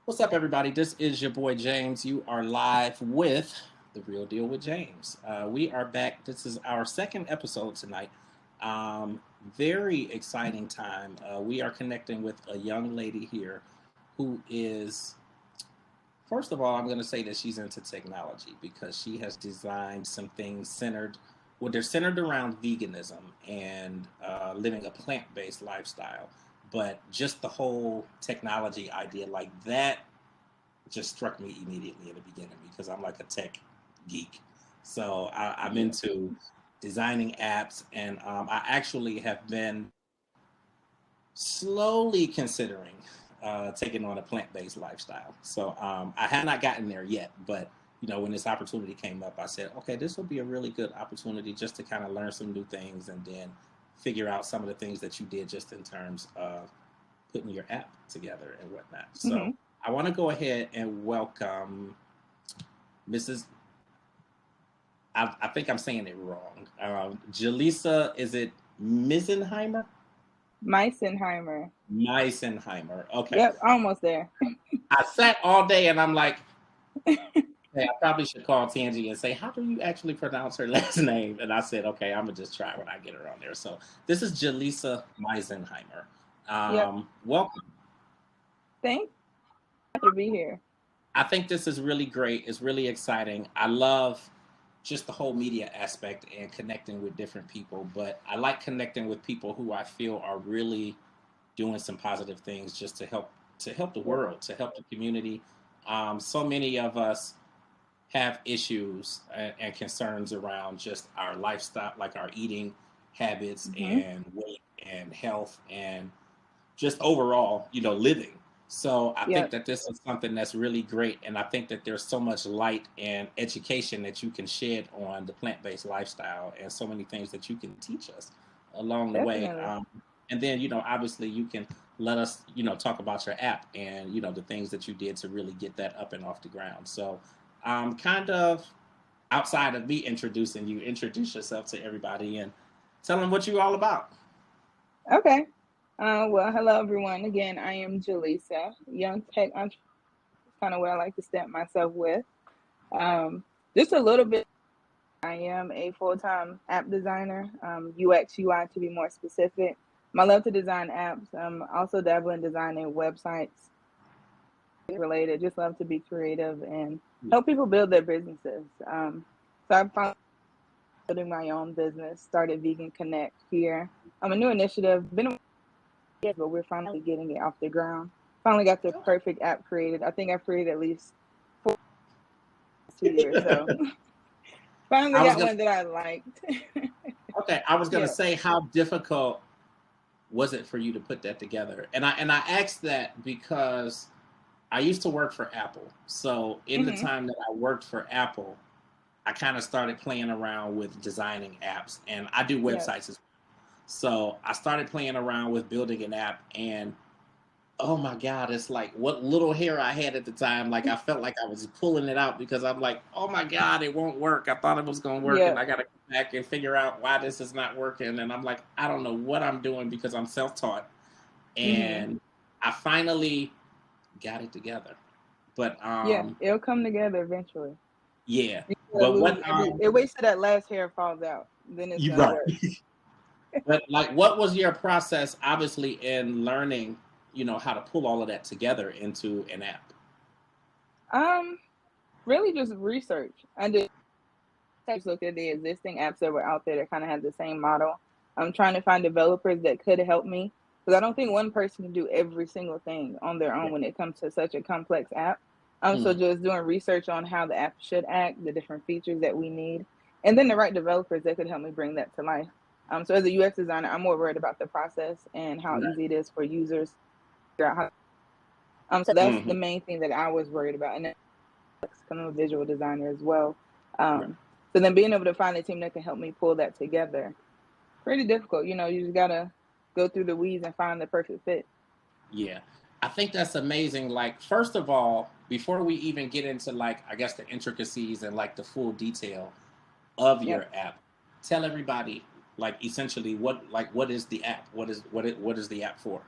What's up, everybody? This is your boy James. You are live with The Real Deal with James. We are back. This is our second episode tonight. Um, Very exciting time. We are connecting with a young lady here who is, first of all, I'm going to say that she's into technology because she has designed some things they're centered around veganism and living a plant based lifestyle. But just the whole technology idea, like that, just struck me immediately in the beginning because I'm like a tech geek. So I'm Yeah. into designing apps, and I actually have been slowly considering taking on a plant-based lifestyle. So I have not gotten there yet, but when this opportunity came up, I said, okay, this will be a really good opportunity just to kind of learn some new things and then figure out some of the things that you did just in terms of putting your app together and whatnot. So hmm I want to go ahead and welcome Mrs. I think I'm saying it wrong. Jahlisa, is it Misenheimer? Misenheimer. Misenheimer. Okay. Yep, almost there. I sat all day and I'm like, hey, I probably should call Tangi and say, how do you actually pronounce her last name? And I said, okay, I'm going to just try when I get her on there. So this is Jahlisa Misenheimer. Yep. Welcome. Thanks to be here. I think this is really great. It's really exciting. I love just the whole media aspect and connecting with different people, but I like connecting with people who I feel are really doing some positive things just to help the Yep. world, to help the community. So many of us have issues and concerns around just our lifestyle, like our eating habits hmm and weight and health and just overall, living. So I think Yep. that this is something that's really great, and I think that there's so much light and education that you can shed on the plant-based lifestyle, and so many things that you can teach us along the way. Definitely. And then, obviously, you can let us, talk about your app and the things that you did to really get that up and off the ground. So, kind of outside of me introducing you, introduce yourself to everybody and tell them what you're all about. Okay. Well, hello everyone. Again, I am Jahlisa, young tech entrepreneur. Kind of what I like to stamp myself with. Um, just a little bit. I am a full-time app designer, UX UI to be more specific. I love to design apps. Also dabble in designing websites related. Just love to be creative and help people build their businesses. So I found building my own business, started Vegan Connect here. I'm a new initiative, been a year, but we're finally getting it off the ground. Finally got the perfect app created. I think I've created at least 2 years. So finally I was got gonna one that I liked. Okay, I was gonna Yeah. say how difficult was it for you to put that together? And I asked that because I used to work for Apple. So in the hmm time that I worked for Apple, I kind of started playing around with designing apps, and I do Yes. websites as well. So I started playing around with building an app, and oh my God, it's like what little hair I had at the time. Like I felt like I was pulling it out because I'm like, oh my God, it won't work. I thought it was going to work, and Yeah. I got to go back and figure out why this is not working. And I'm like, I don't know what I'm doing because I'm self taught. hmm And I finally got it together. But Yeah. It'll come together eventually. yeah. You gotta But lose what every. It waits till that last hair falls out. Then it's you gonna right. work. But like what was your process obviously in learning, how to pull all of that together into an app? Um, Really just research. I did just looked at the existing apps that were out there that kind of had the same model. I'm trying to find developers that could help me because I don't think one person can do every single thing on their own Right. when it comes to such a complex app. So Mhm. just doing research on how the app should act, the different features that we need, and then the right developers that could help me bring that to life. So as a UX designer, I'm more worried about the process and how Right. easy it is for users to figure out how. So that's Mhm. the main thing that I was worried about, and then I'm a visual designer as well. Right. So then being able to find a team that can help me pull that together, pretty difficult. You just gotta go through the weeds and find the perfect fit. Yeah. I think that's amazing. Like, first of all, before we even get into like, I guess the intricacies and like the full detail of Yep. your app, tell everybody like essentially what is the app? What is the app for?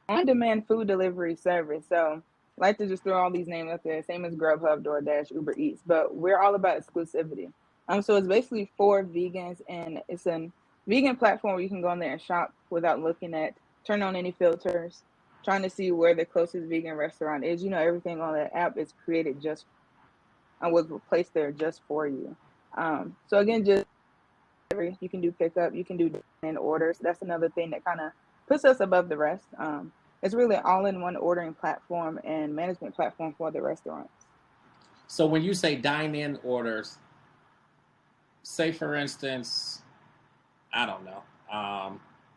on-demand food delivery service. So I like to just throw all these names up there, same as Grubhub, DoorDash, Uber Eats, but we're all about exclusivity. So it's basically for vegans, and it's a vegan platform where you can go on there and shop without looking at, turn on any filters, trying to see where the closest vegan restaurant is. Everything on that app is created just and was placed there just for you. So again, just you can do pickup, you can do in orders. That's another thing that kind of puts us above the rest. It's really all-in-one ordering platform and management platform for the restaurants. So when you say dine-in orders, say for instance, I don't know,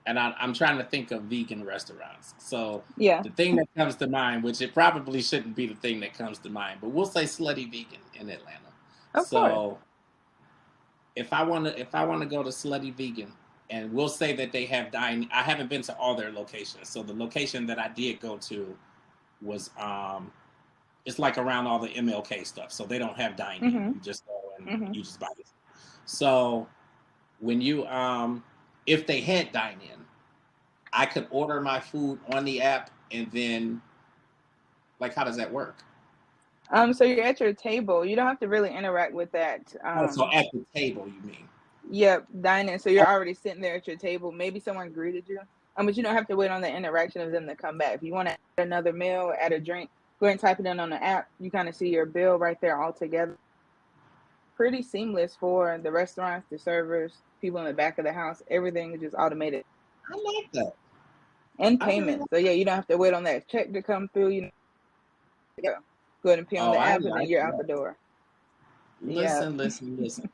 and I'm trying to think of vegan restaurants. So Yeah, the thing that comes to mind, which it probably shouldn't be the thing that comes to mind, but we'll say Slutty Vegan in Atlanta. of course. So if I want to go to Slutty Vegan, and we'll say that they have dining. I haven't been to all their locations, so the location that I did go to was it's like around all the MLK stuff, so they don't have dining. hmm You just go and hmm you just buy it. So when you if they had dine in, I could order my food on the app, and then like how does that work? So you're at your table. You don't have to really interact with that. Oh, so at the table, you mean? Yep, dining. So you're already sitting there at your table. Maybe someone greeted you. But you don't have to wait on the interaction of them to come back. If you want to add another meal, add a drink, go ahead and type it in on the app. You kind of see your bill right there all together. Pretty seamless for the restaurants, the servers, people in the back of the house. Everything is just automated I like that. and I really payment. like. So yeah, you don't have to wait on that check to come through. Go ahead and pay on Oh, the I app, and then like you're out the that. door. Yeah. Listen, listen, listen.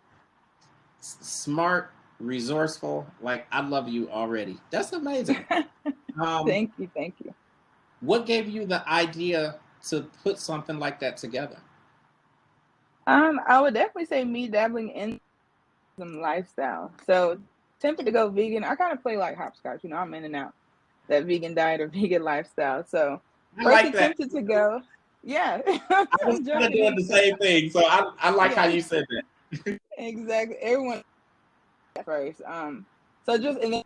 Smart, resourceful. Like I love you already. That's amazing. Um, Thank you, thank you. what gave you the idea to put something like that together? I would definitely say me dabbling in some lifestyle. So tempted to go vegan. I kind of play like hopscotch. I'm in and out that vegan diet or vegan lifestyle. So I first like that. attempted to go. Yeah, I was I'm kind of jumping doing the into. same thing, so I like how Yeah, you said that. exactly. Everyone at first. So just and then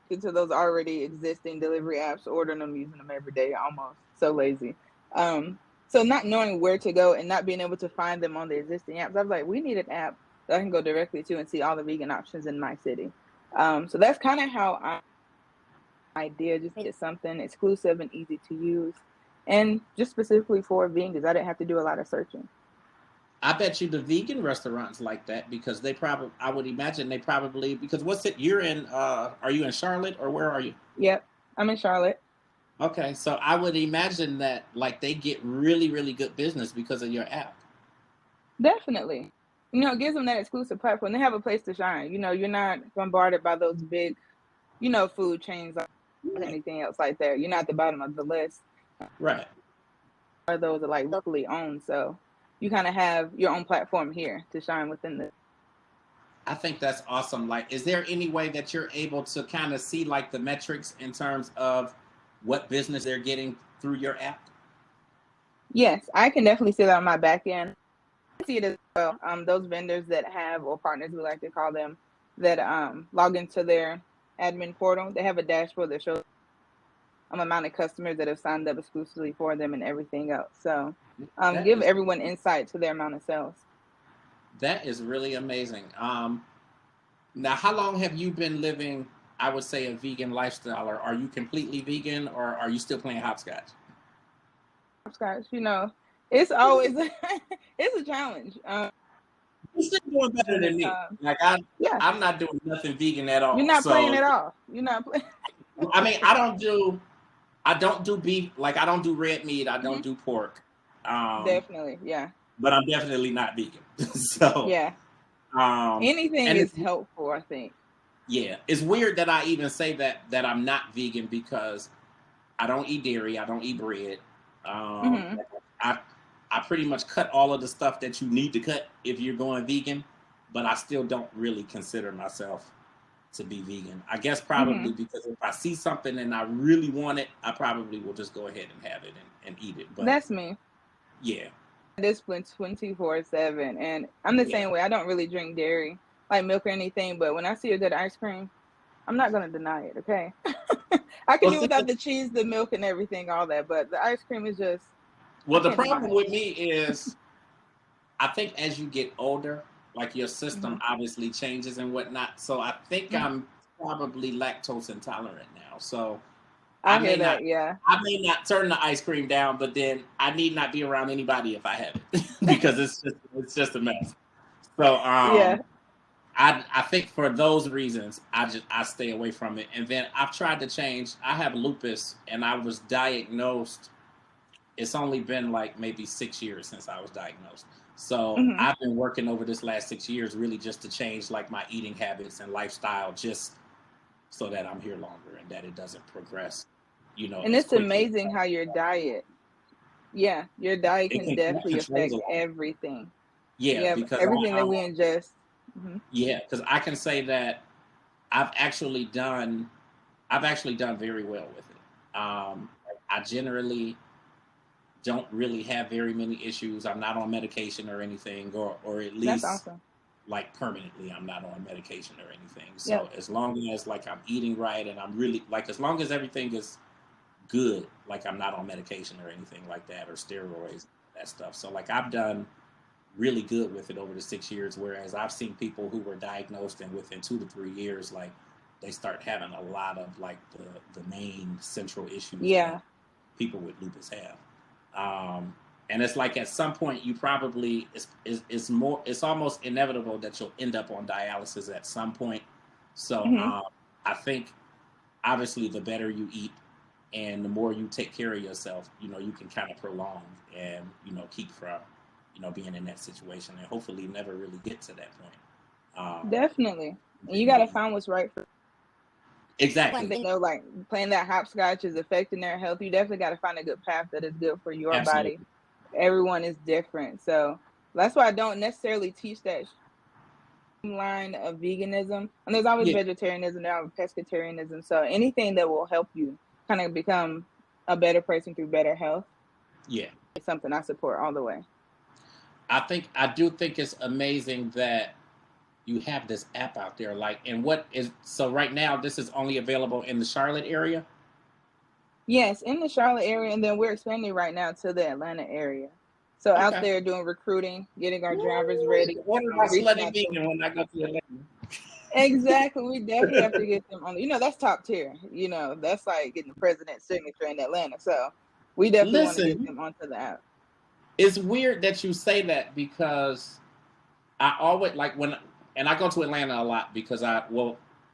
into those already existing delivery apps, ordering them, using them every day, almost so lazy. So not knowing where to go and not being able to find them on the existing apps, I was like, we need an app that I can go directly to and see all the vegan options in my city. So that's kind of how I idea just needed something exclusive and easy to use, and just specifically for vegans. I didn't have to do a lot of searching. I bet you the vegan restaurants like that because they probably, I would imagine they probably, because what's it, you're in, are you in Charlotte or where are you? Yep, I'm in Charlotte. Okay, so I would imagine that like they get really, really good business because of your app. Definitely. It gives them that exclusive platform. They have a place to shine. You're not bombarded by those big, food chains or Right. anything else like that. You're not at the bottom of the list. Right. Or those are like locally owned. So you kind of have your own platform here to shine within the. I think that's awesome. Like, is there any way that you're able to kind of see like the metrics in terms of what business they're getting through your app? Yes, I can definitely see that on my back end. I see it as well. Those vendors that have, or partners, we like to call them, that log into their admin portal, they have a dashboard that shows amount of customers that have signed up exclusively for them and everything else. So That give is everyone insight to their amount of sales. that is really amazing. Now, how long have you been living? I would say a vegan lifestyle, or are you completely vegan, or are you still playing hopscotch? Scotch, it's always it's a challenge. You're still doing better And than me. uh, Like I, yeah, I'm not doing nothing vegan at you're all. not playing So it off. You're not playing. I mean, I don't do beef. Like I don't do red meat. I don't do pork. Um, Definitely, yeah, but I'm definitely not vegan. So, yeah. um, Anything and is it's helpful, I think. yeah, it's weird that I even say that I'm not vegan because I don't eat dairy. I don't eat bread. Um, hmm I I pretty much cut all of the stuff that you need to cut if you're going vegan, but I still don't really consider myself to be vegan. I guess probably hmm because if I see something and I really want it, I probably will just go ahead and have it and eat it. But That's me. yeah, Discipline 24/7, and I'm the yeah, same way. I don't really drink dairy, like milk or anything, but when I see a good ice cream, I'm not gonna deny it. Okay, I can Well, do see, without the cheese, the milk, and everything, all that. But the ice cream is just, I the can't deny problem it. with me is I think as you get older, like your Hmm. system obviously changes and whatnot. So I think Hmm. I'm probably lactose intolerant now. So I I may hear not that. Yeah. I may not turn the ice cream down, but then I need not be around anybody if I have it because it's just a mess. So Yeah. I think for those reasons I stay away from it. And then I've tried to change. I have lupus and I was diagnosed. It's only been like maybe 6 years since I was diagnosed. So Hmm. I've been working over this last 6 years really just to change like my eating habits and lifestyle just so that I'm here longer and that it doesn't progress, And as it's quickly. amazing how your diet, yeah, your diet It can definitely controls a affect lot. everything. Yeah, Yeah, because everything that we ingest. Hmm. yeah, because I can say that I've actually done I've actually done very well with it. I generally don't really have very many issues. I'm not on medication or anything, or at That's least awesome. like permanently I'm not on medication or anything. Yep. So as long as like I'm eating right and I'm really like as long as everything is good, like I'm not on medication or anything like that or steroids, that stuff. So like I've done really good with it over the 6 years, whereas I've seen people who were diagnosed and within 2 to 3 years, like they start having a lot of like the main central issues that Yeah. people with lupus have. Um, and it's like at some point you probably it's more it's almost inevitable that you'll end up on dialysis at some point. So Hmm. I think obviously the better you eat and the more you take care of yourself, you can kind of prolong and keep from being in that situation and hopefully never really get to that point. Definitely. And you Then got to be find what's right for when exactly, they know, like playing that hopscotch is affecting their health. You definitely got to find a good path that is good for your body. absolutely, Everyone is different. So that's why I don't necessarily teach that line of veganism. And there's always yeah, vegetarianism, there's pescatarianism. So anything that will help you kind of become a better person through better health yeah. is something I support all the way. I do think it's amazing that you have this app out there. Like, and what is so right now? This is only available in the Charlotte area. Yes, in the Charlotte area, and then we're expanding right now to the Atlanta area. So out Okay. there doing recruiting, getting our drivers Woo! ready, What about reaching slutty out to vegan when I go to exactly. We definitely have to Atlanta? get them on. That's top tier. That's like getting the president's signature in Atlanta. So we definitely want to get Listen, them onto the app. it's weird that you say that because I always like when, and I go to Atlanta a lot because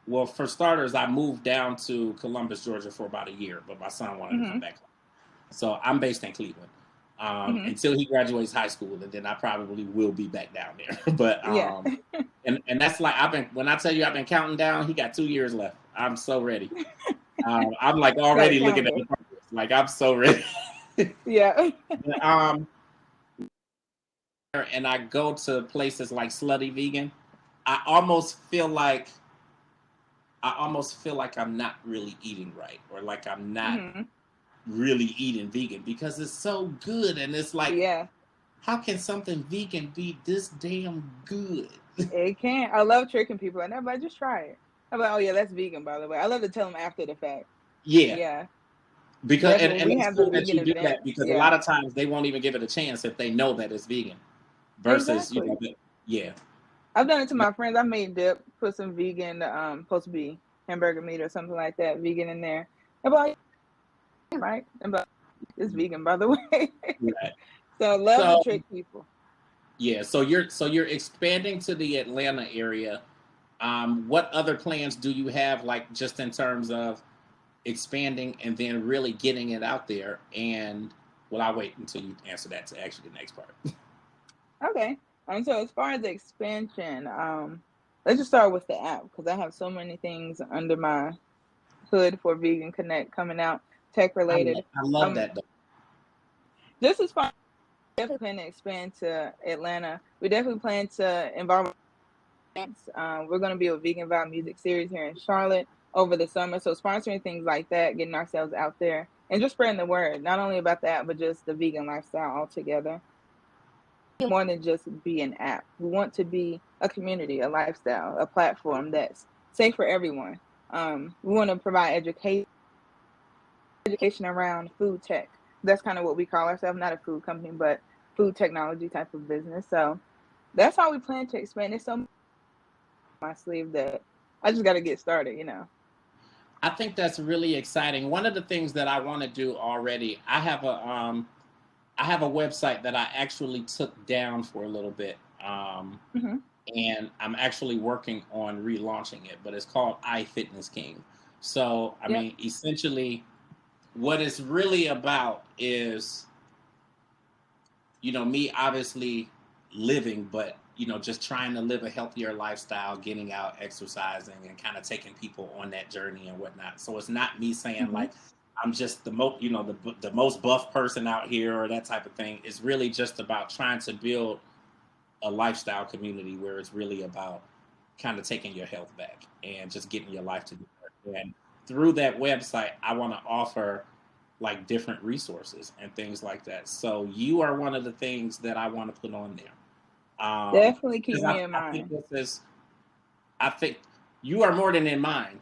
well, for starters, I moved down to Columbus, Georgia for about a year, but my son wanted to come Hmm. back. So I'm based in Cleveland Hmm. until he graduates high school, and then I probably will be back down there. But Yeah. and that's like when I tell you I've been counting down, he got 2 years left. I'm so ready. I'm like Got a already looking at calendar. the progress. Like I'm so ready. Yeah. But, and I go to places like Slutty Vegan, I almost feel like I'm not really eating right, or like I'm not Hmm. really eating vegan because it's so good, and it's like, Yeah. how can something vegan be this damn good? It can. I love tricking people, and everybody just try it. I'm like, oh yeah, that's vegan, by the way. I love to tell them after the fact. Yeah, Yeah, because definitely. and We it's have the cool that vegan you do that events. because a Yeah, lot of times they won't even give it a chance if they know that it's vegan. Versus, exactly. yeah, I've done it to my friends. I made dip, put some vegan, supposed to be hamburger meat or something like that, vegan in there. I'm like, right? I'm like, it's vegan, by the way. right. So love to So trick people. yeah, so you're expanding to the Atlanta area. What other plans do you have, like just in terms of expanding and then really getting it out there? And well, I'll wait until you answer that to actually the next part. Okay. So as far as the expansion, let's just start with the app because I have so many things under my hood for Vegan Connect coming out, tech related. I love Um, that though. just as far definitely plan to expand to Atlanta. We definitely plan to involve events. We're going to be a vegan vibe music series here in Charlotte over the summer. So sponsoring things like that, getting ourselves out there, and just spreading the word, not only about that, but just the vegan lifestyle altogether. More than just be an app. We want to be a community, a lifestyle, a platform that's safe for everyone. We want to provide education education around food tech. That's kind of what we call ourselves, not a food company, but food technology type of business. So that's how we plan to expand. It's so much on my sleeve that I just got to get started. I think that's really exciting. One of the things that I want to do already, I have a website that I actually took down for a little bit. Hmm. And I'm actually working on relaunching it, but it's called iFitness King. So, I Yep. mean, essentially, what it's really about is, me obviously living, but, just trying to live a healthier lifestyle, getting out, exercising, and kind of taking people on that journey and whatnot. So it's not me saying Hmm. like, I'm just the most, the most buff person out here or that type of thing. It's really just about trying to build a lifestyle community where it's really about kind of taking your health back and just getting your life together. And through that website, I want to offer like different resources and things like that. So you are one of the things that I want to put on there. Definitely keep Because me in I think mind. this is, I think you are more than in mind.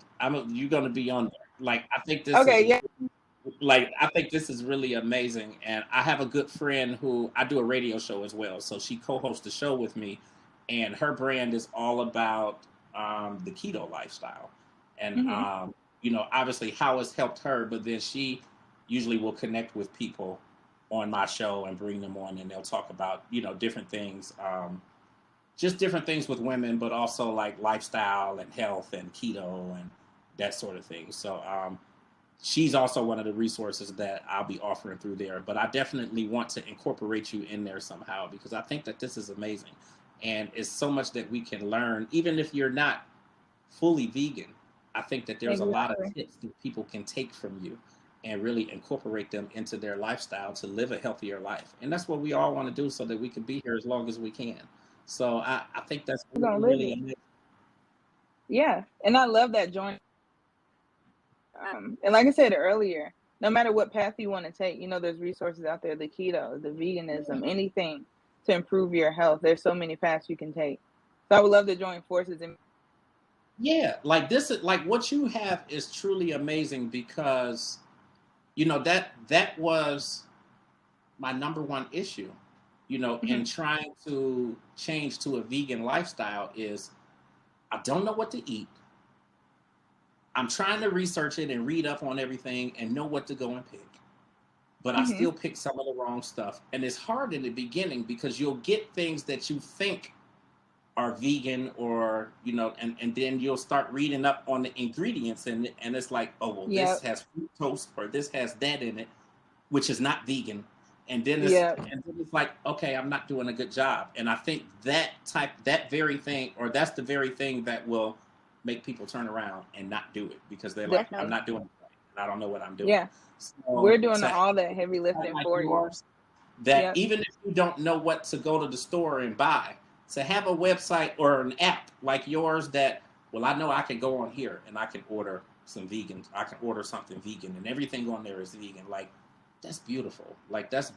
You're going to be on there. Like, I think this is Okay. Yeah. like I think this is really amazing, and I have a good friend who I do a radio show as well, so she co-hosts the show with me, and her brand is all about the keto lifestyle, and Hmm. obviously how it's helped her, but then she usually will connect with people on my show and bring them on, and they'll talk about different things, just different things with women, but also like lifestyle and health and keto and that sort of thing. So she's also one of the resources that I'll be offering through there. But I definitely want to incorporate you in there somehow because I think that this is amazing. And it's so much that we can learn, even if you're not fully vegan. I think that there's a lot of Exactly. tips that people can take from you and really incorporate them into their lifestyle to live a healthier life. And that's what we all want to do so that we can be here as long as we can. So I think that's We're really, gonna live really it. amazing. Yeah, and I love that joint. And like I said earlier, no matter what path you want to take, there's resources out there, the keto, the Yeah. veganism, anything to improve your health. There's so many paths you can take. So I would love to join forces. And Yeah, like this is like what you have is truly amazing because that was my number one issue, in Mhm. trying to change to a vegan lifestyle is I don't know what to eat. I'm trying to research it and read up on everything and know what to go and pick. But I Mhm. still pick some of the wrong stuff. And it's hard in the beginning because you'll get things that you think are vegan or and then you'll start reading up on the ingredients and it's like, oh well, this Yep. has fructose or this has that in it, which is not vegan. And then Yep. it's like, okay, I'm not doing a good job. And I think that very thing, or that's the very thing that will make people turn around and not do it because they're like, I'm Definitely. not doing it right and I don't know what I'm doing. Yeah. So We're doing to have all that a heavy website lifting like for you. yours, that Yep. even if you don't know what to go to the store and buy, to have a website or an app like yours that, well, I know I can go on here and I can order some vegan, I can order something vegan and everything on there is vegan. Like that's beautiful. Like that's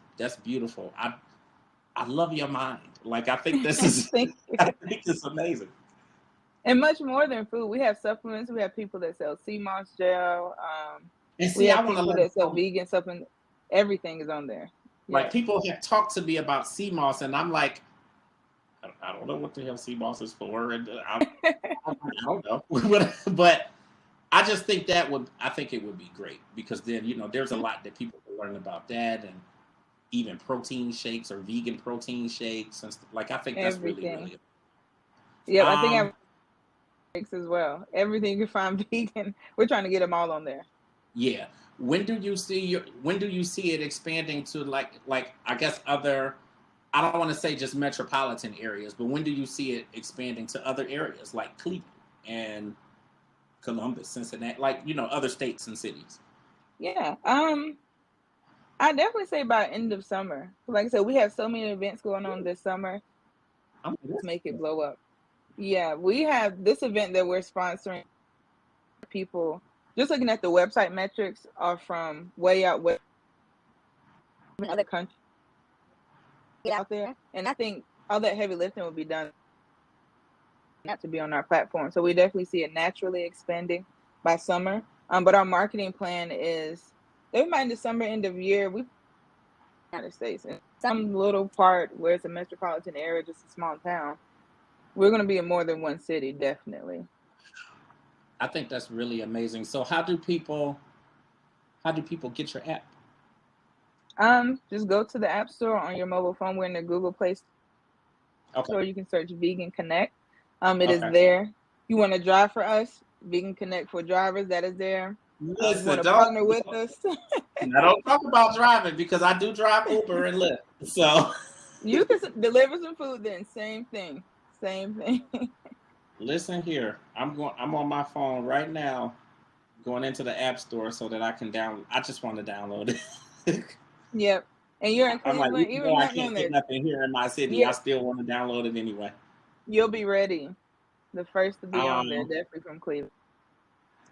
beautiful. I love your mind. Like I think this is Thank you. I think it's amazing. And much more than food. We have supplements. We have people that sell sea moss gel. And We see, I have want to people learn that sell how, vegan supplements. Everything is on there. like Yep. people have talked to me about sea moss and I'm like, I don't know what the hell sea moss is for. And I don't know. but I just think I think it would be great because then, there's a Mhm. lot that people can learn about that and even protein shakes or vegan protein shakes. And like, I think that's really, Everything. really, Yep. I think I um, have mix as well. Everything you can find vegan. We're trying to get them all on there. yeah. When do you see it expanding to like, I guess I don't want to say just metropolitan areas, but when do you see it expanding to other areas like Cleveland and Columbus, Cincinnati, like, other states and cities? Yeah. I definitely say by end of summer. Like I said, we have so many events going on this summer. I'm like, Let's this make it is blow up. Yeah, we have this event that we're sponsoring. People just looking at the website metrics are from way out west in other countries out there, and I think all that heavy lifting will be done not to be on our platform. So we definitely see it naturally expanding by summer. But our marketing plan is They might in December, end of year. We United States in some little part where it's a metropolitan area, just a small town. We're gonna be in more than one city, definitely. I think that's really amazing. So how do people get your app? Just go to the App Store on your mobile phone. We're in the Google Play Okay. Store. You can search Vegan Connect. It is Okay. there. You want to drive for us? Vegan Connect for drivers. That is there. You Listen, want to don't partner with us? I don't talk about driving because I do drive Uber and Lyft. So You can deliver some food. Then same thing. Same thing. listen here. I'm on my phone right now, going into the app store so that I can download. I just want to download it. Yep. And you're in I'm like, Cleveland. even Even though I not can't knowing get that, nothing here in my city, I yeah, still want to download it anyway. you'll be ready. The first to be on there, Um, definitely from Cleveland.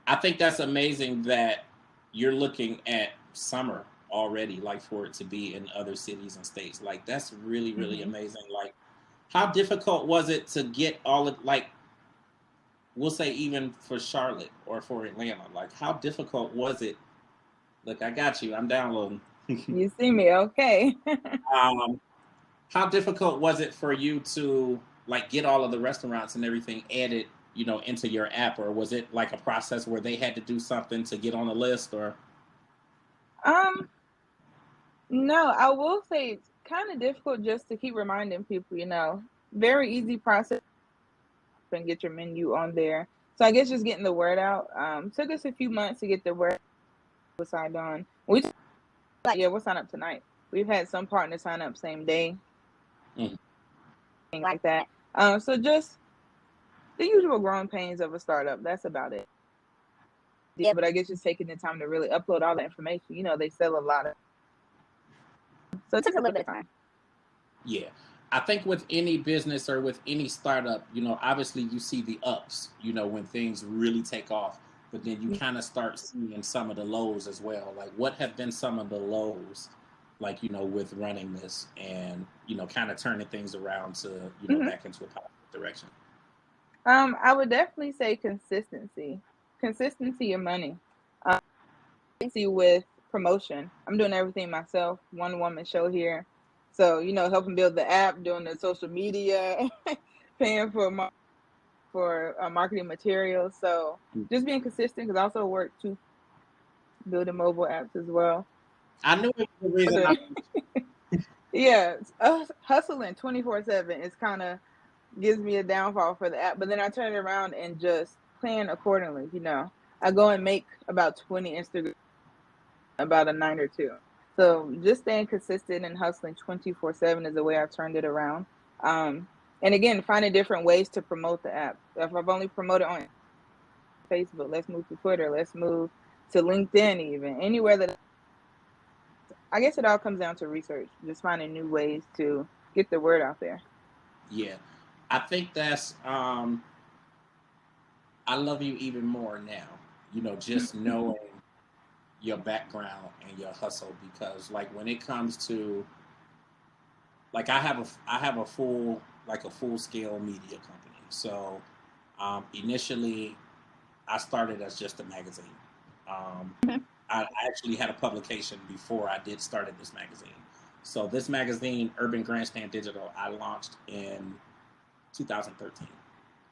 I think that's amazing that you're looking at summer already, like for it to be in other cities and states. Like that's really, really Hmm. amazing. Like, how difficult was it to get all of like we'll say even for Charlotte or for Atlanta? Like, how difficult was it? Look, I got you. I'm downloading. You see me, okay? um, how difficult was it for you to like get all of the restaurants and everything added, into your app, or was it like a process where they had to do something to get on the list, or? um, no, I will say it's kind of difficult just to keep reminding people. Very easy process and get your menu on there. So I guess just getting the word out. Took us a few months to get the word signed on. We'll sign up tonight. We've had some partners sign up same day, Mm. things like that. So just the usual growing pains of a startup. That's about it. Yeah, but I guess just taking the time to really upload all the information. They sell a lot of, so it took a little bit of time. Yeah. I think with any business or with any startup, obviously you see the ups, when things really take off, but then you kind of start seeing some of the lows as well. Like, what have been some of the lows, like, with running this and, kind of turning things around to, Hmm. back into a positive direction? I would definitely say consistency. Consistency of money. Consistency with promotion. I'm doing everything myself. One woman show here. So, helping build the app, doing the social media, paying for marketing materials. So just being consistent because I also work to building mobile apps as well. I knew it was the reason I. Yeah, hustling 24/7 is kind of gives me a downfall for the app, but then I turn it around and just plan accordingly. I go and make about 20 Instagram about a night or two. So just staying consistent and hustling 24/7 is the way I've turned it around. Um, and again, finding different ways to promote the app. If I've only promoted on Facebook, let's move to Twitter, let's move to LinkedIn, even anywhere that I guess it all comes down to research, just finding new ways to get the word out there. Yeah. I think that's, I love you even more now, just knowing your background and your hustle because like when it comes to like I have a full scale media company. So initially I started as just a magazine. Um, I actually had a publication before I did started this magazine. So this magazine, Urban Grandstand Digital, I launched in 2013,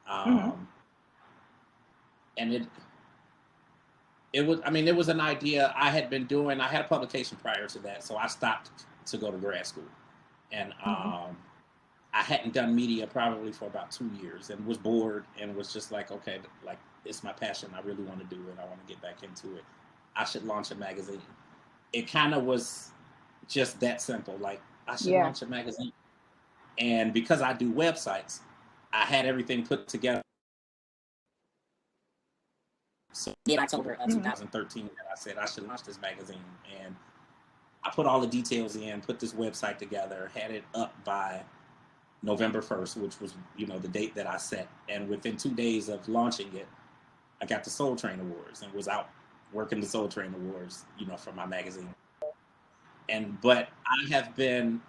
Mm-hmm. um, and it was an idea I had been doing. I had a publication prior to that, so I stopped to go to grad school, and Mm-hmm. I hadn't done media probably for about 2 years, and was bored, and was just like, okay, like it's my passion. I really want to do it. I want to get back into it. I should launch a magazine. It kind of was just that simple. Like I should Yeah. launch a magazine, and because I do websites, I had everything put together. So in October of Mm-hmm. 2013, that I said I should launch this magazine, and I put all the details in, put this website together, had it up by November 1st, which was the date that I set, and within 2 days of launching it, I got the Soul Train Awards and was out working the Soul Train Awards, for my magazine. But I have been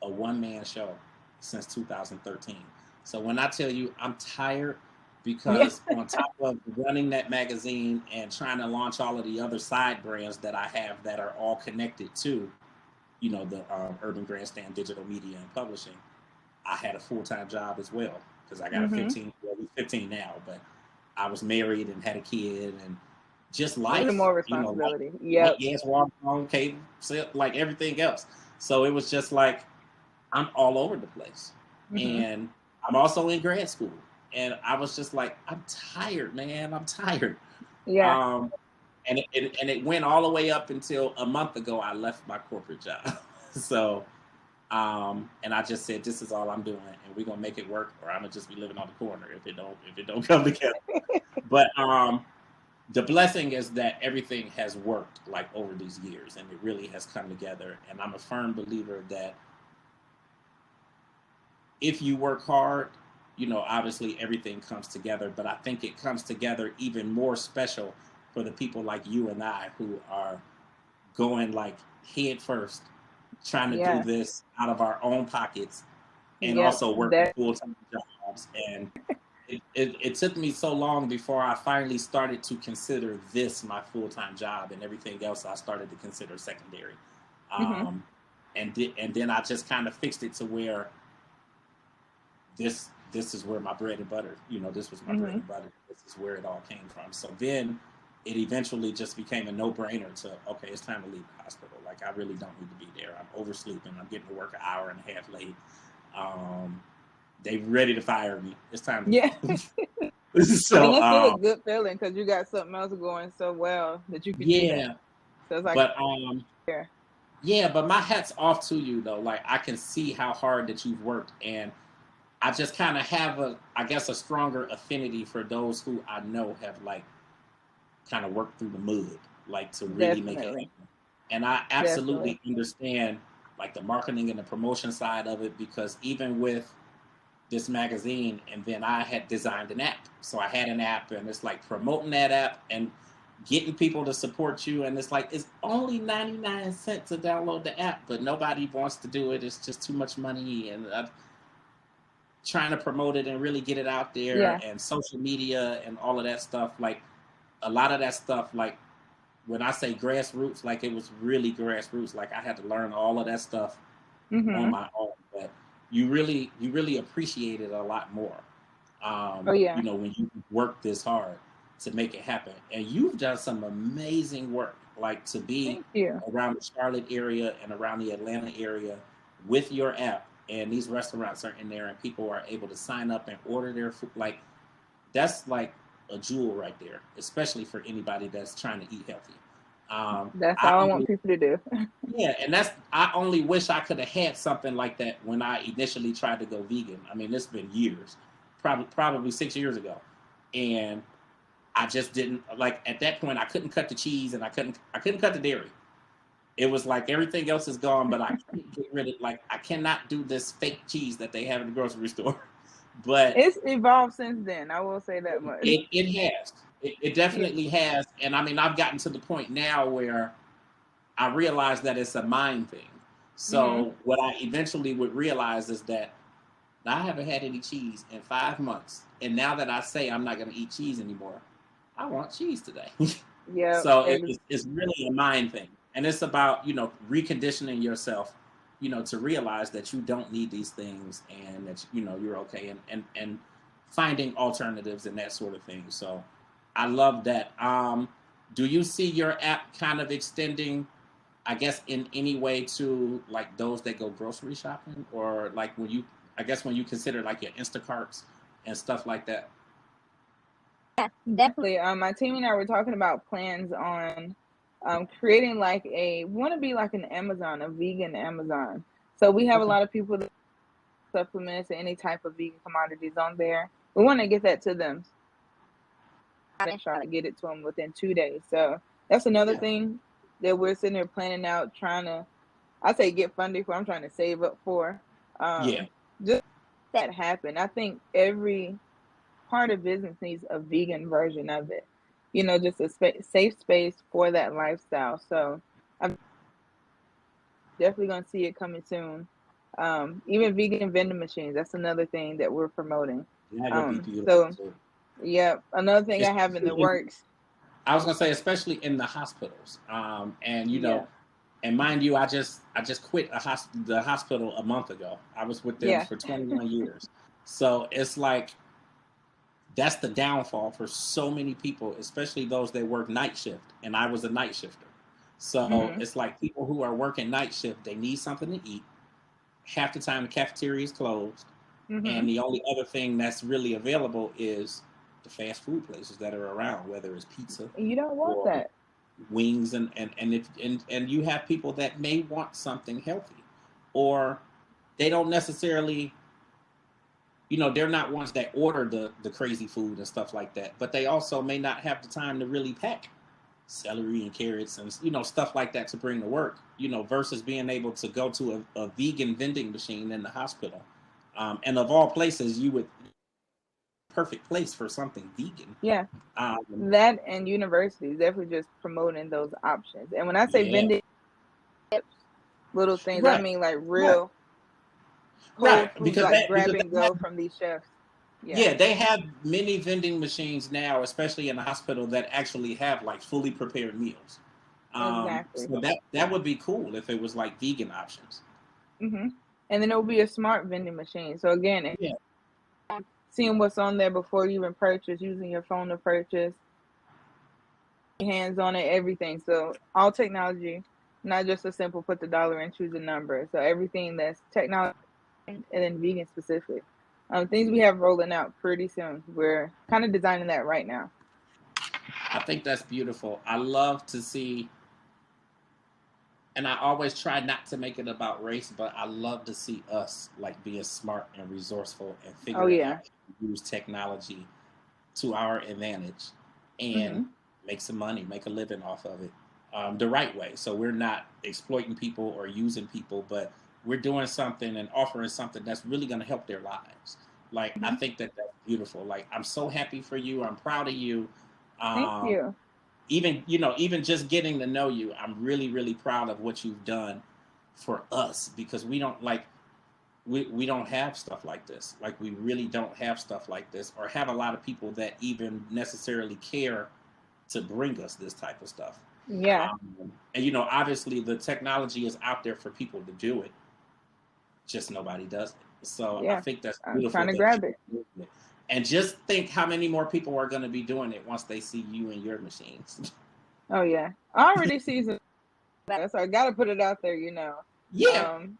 a one man show since 2013. So when I tell you I'm tired Yeah. because on top of running that magazine and trying to launch all of the other side brands that I have that are all connected to, the Urban Grandstand Digital Media and Publishing, I had a full time job as well because I got a Mm-hmm. 15, well, he's 15 now, but I was married and had a kid and just A little life, more like, responsibility. Yep. yes, water, phone, cable, like everything else. So it was just like I'm all over the place. Mm-hmm. And I'm also in grad school. And I was just like, I'm tired, man. I'm tired. Yeah. Um, and it went all the way up until a month ago. I left my corporate job. So and I just said, this is all I'm doing, and we're gonna make it work, or I'm gonna just be living on the corner if it don't come together. But the blessing is that everything has worked like over these years, and it really has come together. And I'm a firm believer that if you work hard, obviously everything comes together. But I think it comes together even more special for the people like you and I who are going like head first, trying to do Yeah. this out of our own pockets and Yep. also working That. full time jobs. And it took me so long before I finally started to consider this my full time job, and everything else I started to consider secondary. Mm-hmm. Um, and then I just kind of fixed it to where this is where my bread and butter, this was my bread Mm-hmm. and butter. This is where it all came from. So then it eventually just became a no brainer to, okay, it's time to leave the hospital. Like I really don't need to be there. I'm oversleeping. I'm getting to work an hour and a half late. Um, they ready to fire me. It's time Yeah. to go. And So that's still a good feeling because you got something else going so well that you can do that. yeah, So it's like, but yeah. yeah, but my hat's off to you though. Like I can see how hard that you've worked, and I just kind of have I guess, a stronger affinity for those who I know have like kind of worked through the mud, like to really make it Definitely. happen. And I Definitely. absolutely understand like the marketing and the promotion side of it because even with this magazine, and then I had designed an app. So I had an app, and it's like promoting that app and getting people to support you. And it's like it's only 99 cents to download the app, but nobody wants to do it. It's just too much money, and trying to promote it and really get it out there, Yeah. and social media and all of that stuff. Like a lot of that stuff, like when I say grassroots, like it was really grassroots. Like I had to learn all of that stuff on Mm-hmm. my own, but you really appreciate it a lot more. Oh yeah. When you work this hard to make it happen, and you've done some amazing work, like to be Thank you. around the Charlotte area and around the Atlanta area with your app, and these restaurants are in there, and people are able to sign up and order their food. Like that's like a jewel right there, especially for anybody that's trying to eat healthy. That's I all I want only people to do. Yeah, and I only wish I could have had something like that when I initially tried to go vegan. I mean, it's been years, probably 6 years ago, and I just didn't like at that point. I couldn't cut the cheese, and I couldn't cut the dairy. It was like everything else is gone, but I can't get rid of like I cannot do this fake cheese that they have in the grocery store. But It's evolved since then. I will say that much. it has it Yeah. definitely has, and I mean I've gotten to the point now where I realized that it's a mind thing. Mm-hmm. So what I eventually would realize is that I haven't had any cheese in 5 months, and now that I say I'm not going to eat cheese anymore, I want cheese today. Yeah. So it's really a mind thing, and it's about reconditioning yourself, to realize that you don't need these things, and that you're okay, and finding alternatives and that sort of thing. So I love that. Do you see your app kind of extending, I guess, in any way to like those that go grocery shopping, or like I guess when you consider like your Instacarts and stuff like that? Definitely. My team and I were talking about plans on creating like we want to be like an Amazon, a vegan Amazon. So we have a Okay. lot of people that supplements and any type of vegan commodities on there. We want to get that to them. And try to get it to them within 2 days. So that's another Yeah. thing that we're sitting there planning out, trying to, I say get funding for. I'm trying to save up for. Yeah. Just that happen. I think every part of business needs a vegan version of it. Just a safe space for that lifestyle. So I'm definitely going to see it coming soon. Even vegan vending machines. That's another thing that we're promoting. That would be beautiful So too. Yep. Another thing I have in the Especially in, works. I was gonna say, especially in the hospitals, and Yeah. and mind you, I just quit the hospital a month ago. I was with them Yeah. for 21 years, so it's like that's the downfall for so many people, especially those that work night shift. And I was a night shifter, so Mhm. it's like people who are working night shift, they need something to eat. Half the time, the cafeteria is closed, and Mhm. the only other thing that's really available is the fast food places that are around, whether it's pizza You don't want or that. wings, and you have people that may want something healthy, or they don't necessarily, they're not ones that order the crazy food and stuff like that, but they also may not have the time to really pack celery and carrots and stuff like that to bring to work, versus being able to go to a vegan vending machine in the hospital. And of all places, you would perfect place for something vegan. Yeah. um, That and universities definitely just promoting those options. And when I say yeah, vending tips, little things, I right, mean like right, real right, cold foods, like grab and they have, go from these chefs. Yeah. yeah, they have many vending machines now, especially in the hospital, that actually have like fully prepared meals. Exactly. So that would be cool if it was like vegan options. Mhm. And then it will be a smart vending machine. So again, Yeah, seeing what's on there before you even purchase, using your phone to purchase, hands on it, everything. So all technology, not just a simple put the dollar and choose a number. So everything that's technology and then vegan specific. Things we have rolling out pretty soon. We're kind of designing that right now. I think that's beautiful. I love to see, and I always try not to make it about race, but I love to see us like being smart and resourceful and Oh figuring out yeah. how to use technology to our advantage and Mhm. make some money, make a living off of it, the right way. So we're not exploiting people or using people, but we're doing something and offering something that's really going to help their lives. Like, I Mhm. think that that's beautiful. Like, I'm so happy for you. I'm proud of you. Thank Um, you. even just getting to know you, I'm really, really proud of what you've done for us, because we don't have stuff like this. Like, we really don't have stuff like this, or have a lot of people that even necessarily care to bring us this type of stuff. Yeah. And obviously the technology is out there for people to do it, just nobody does it. So I Yeah. think that's I'm beautiful trying to that grab you're it. doing it. And just think how many more people are going to be doing it once they see you and your machines. Oh yeah. I already see that, so I gotta put it out there. Yeah, Um,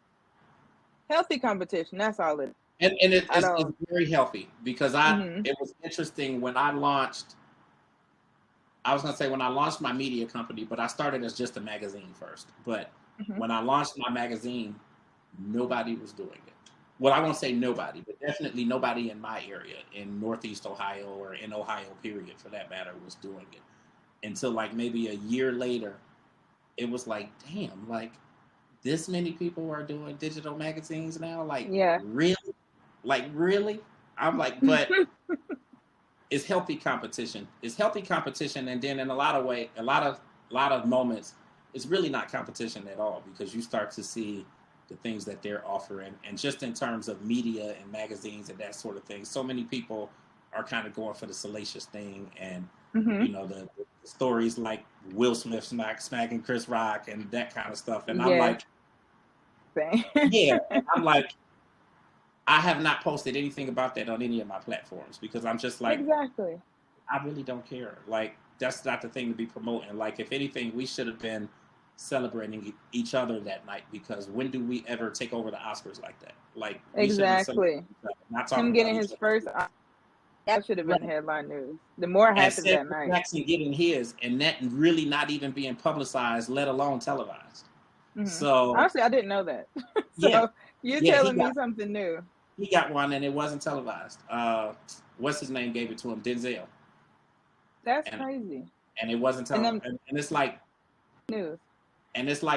Healthy competition. That's all it. and I it's don't. very healthy, because Mhm. it was interesting when I launched. I was gonna say when I launched my media company, but I started as just a magazine first. But Mhm. when I launched my magazine, nobody was doing it. Well, I won't say nobody, but definitely nobody in my area, in Northeast Ohio or in Ohio, period, for that matter, was doing it. Until like maybe a year later, it was like, damn, like this many people are doing digital magazines now. Like, Yeah. really? Like, really? I'm like, but it's healthy competition. It's healthy competition, and then in a lot of moments, it's really not competition at all, because you start to see the things that they're offering, and just in terms of media and magazines and that sort of thing, so many people are kind of going for the salacious thing, and Mhm. the stories like Will Smith smacking Chris Rock and that kind of stuff, and I'm Yes. like, Same. yeah, and I'm like, I have not posted anything about that on any of my platforms, because I'm just like, Exactly. I really don't care. Like, that's not the thing to be promoting. Like, if anything, we should have been celebrating each other that night, because when do we ever take over the Oscars like that? Like, we should have been celebrating Exactly. each other, not Him talking about getting each his other's first. business. That should have been Right. headline news. The more And happened Samuel that night. Jackson getting his, and that really not even being publicized, let alone televised. So Honestly, I didn't know that. yeah, So you're yeah, telling me something new. he got one, and it wasn't televised. What's his name gave it to him? Denzel, That's and crazy. it wasn't And televised. then And it's like, news.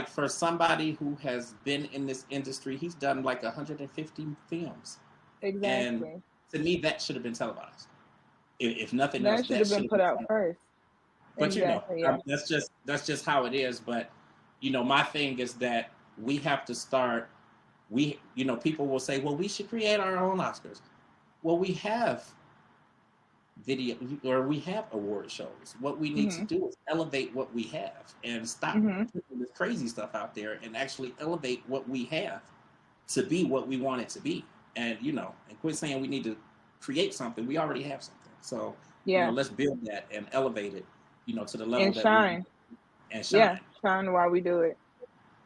for somebody who has been in this industry, he's done like 150 films, and Exactly. to me, that should have been televised. If nothing else, That should that have should been have put been out televised. first. But Exactly. Yeah. that's just how it is. But my thing is that we have to start. People will say, well, we should create our own Oscars. Well, we have video, or we have award shows. What we need to Mhm. do is elevate what we have and stop Mhm. putting this crazy stuff out there and actually elevate what we have to be what we want it to be. And and quit saying we need to create something. We already have something. So, Yeah. let's build that and elevate it, to the level And that we shine. and Yeah. shine. Shine while we do it.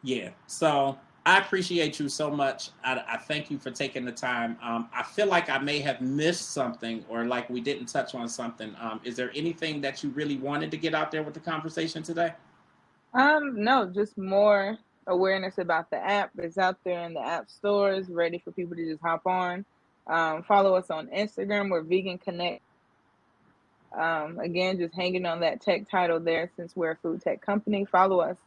Yeah. So I appreciate you so much. I thank you for taking the time. I feel like I may have missed something or like we didn't touch on something. Is there anything that you really wanted to get out there with the conversation today? No, just more awareness about the app. It's out there in the app stores, ready for people to just hop on. Follow us on Instagram. We're Vegan Connect. Again, just hanging on that tech title there since we're a food tech company. Follow us.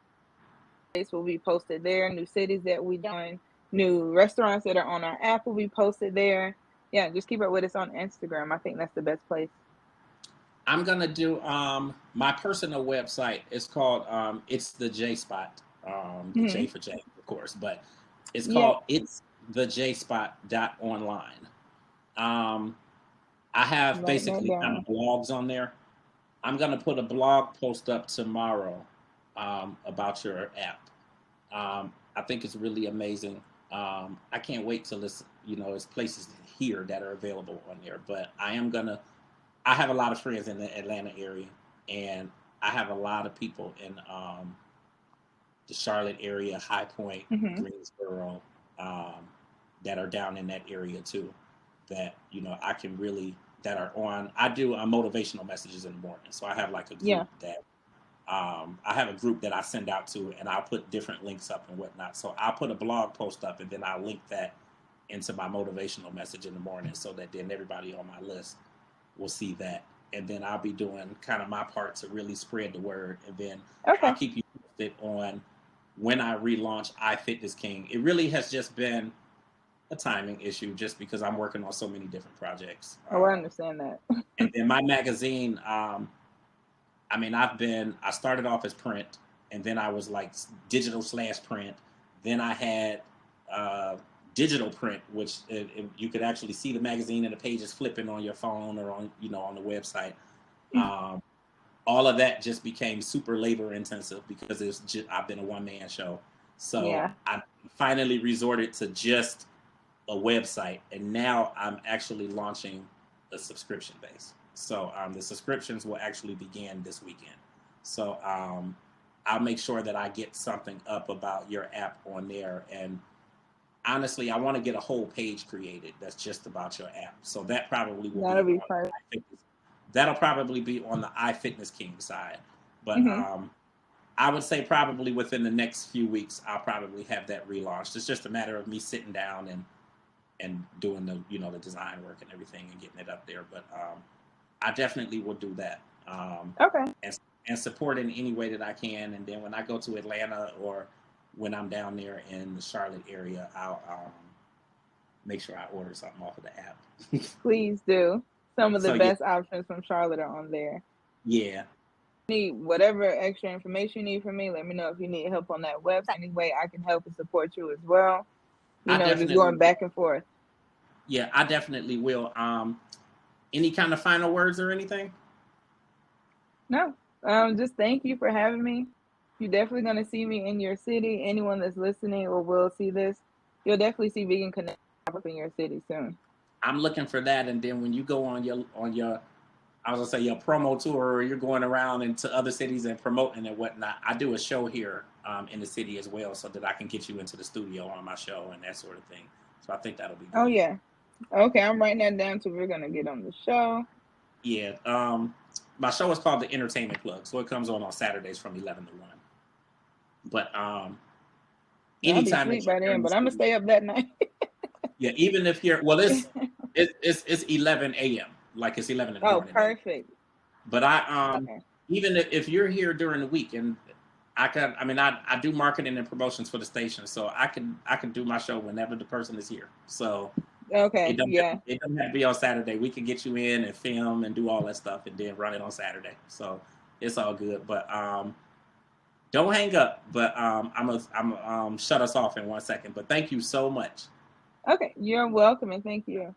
This will be posted there. New cities that we join, new restaurants that are on our app will be posted there. Yeah, just keep up with us on Instagram. I think that's the best place. I'm gonna do my personal website. It's called it's the J Spot. The J Hmm. for J, of course, but it's Yeah, called it's the J Spot dot online. Um, I have write that basically kind down. of blogs on there. I'm gonna put a blog post up tomorrow about your app. I think it's really amazing. I can't wait till this. There's places here that are available on there. But I have a lot of friends in the Atlanta area, and I have a lot of people in the Charlotte area, High Point, Hmm. Greensboro, um, that are down in that area too. That I can really that are on. I do motivational messages in the morning, so I have like a Yeah. group that I have a group that I send out to, and I'll put different links up and whatnot. So I'll put a blog post up, and then I'll link that into my motivational message in the morning, so that then everybody on my list will see that. And then I'll be doing kind of my part to really spread the word, and then I'll Okay. keep you posted on when I relaunch iFitness King. It really has just been a timing issue, just because I'm working on so many different projects. Oh, I understand that. And then my magazine, I started off as print, and then I was like digital slash print. Then I had uh, digital print, which you could actually see the magazine and the pages flipping on your phone or on the website. Um, all of that just became super labor intensive because I've been a one man show. So Yeah. I finally resorted to just a website, and now I'm actually launching a subscription base. So the subscriptions will actually begin this weekend. So I'll make sure that I get something up about your app on there. And honestly, I want to get a whole page created that's just about your app. So that probably will That'll be be on perfect. iFitness. That'll probably be on the iFitness King side. But Hmm. I would say probably within the next few weeks, I'll probably have that relaunched. It's just a matter of me sitting down and doing the design work and everything and getting it up there. But I definitely will do that, Okay. and support in any way that I can. And then when I go to Atlanta or when I'm down there in the Charlotte area, I'll make sure I order something off of the app. Please do. Some of the So yeah, best options from Charlotte are on there. yeah, Need whatever extra information you need from me. Let me know if you need help on that website. Any way I can help and support you as well. I Just definitely, going back and forth. yeah, I definitely will. Any kind of final words or anything? No, just thank you for having me. You're definitely going to see me in your city. Anyone that's listening or will see this, you'll definitely see Vegan Connect up in your city soon. I'm looking for that. And then when you go on your I was gonna say your promo tour, or you're going around into other cities and promoting and whatnot. I do a show here in the city as well, so that I can get you into the studio on my show and that sort of thing. So I think that'll be Oh, good. yeah. Okay, I'm writing that down so we're going to get on the show. Yeah, my show is called the Entertainment Plug, so it comes on Saturdays from 11 to 1. But I'll be anytime that asleep you're by here in then, the but I'm going to studio, stay up that night. yeah, even if you're well, it's 11 a.m. like it's 11 in the Oh, morning there. perfect. But I Okay. even if you're here during the week, and I do marketing and promotions for the station, so I can do my show whenever the person is here. So it Okay. don't have, Yeah. it doesn't have to be on Saturday. We can get you in and film and do all that stuff, and then run it on Saturday. So it's all good. But don't hang up. But I'm shut us off in 1 second. But thank you so much. Okay. You're welcome and thank you.